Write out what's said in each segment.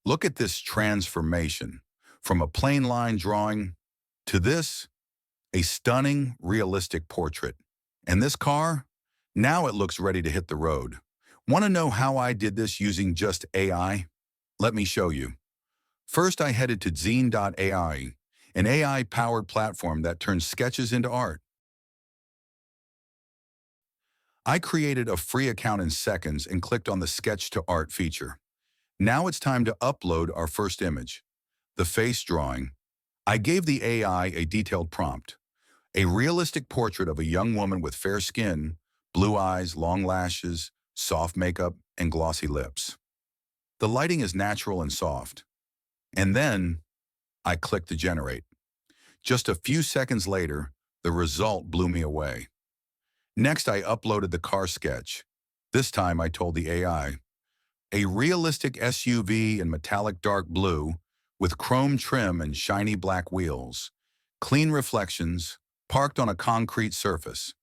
Look at this transformation from a plain line drawing to this, a stunning, realistic portrait. And this car, now it looks ready to hit the road. Want to know how I did this using just AI? Let me show you. First, I headed to dzine.ai, an AI-powered platform that turns sketches into art. I created a free account in seconds and clicked on the Sketch to Art feature. Now it's time to upload our first image, the face drawing. I gave the AI a detailed prompt, a realistic portrait of a young woman with fair skin, blue eyes, long lashes, soft makeup, and glossy lips. The lighting is natural and soft. And then I clicked to generate. Just a few seconds later, the result blew me away. Next, I uploaded the car sketch. This time I told the AI, a realistic SUV in metallic dark blue with chrome trim and shiny black wheels, clean reflections, parked on a concrete surface.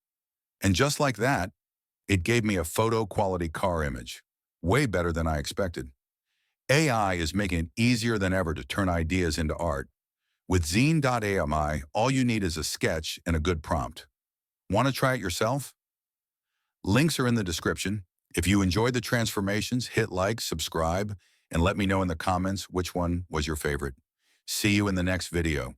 And just like that, it gave me a photo-quality car image, way better than I expected. AI is making it easier than ever to turn ideas into art. With dzine.ai, all you need is a sketch and a good prompt. Want to try it yourself? Links are in the description. If you enjoyed the transformations, hit like, subscribe, and let me know in the comments which one was your favorite. See you in the next video.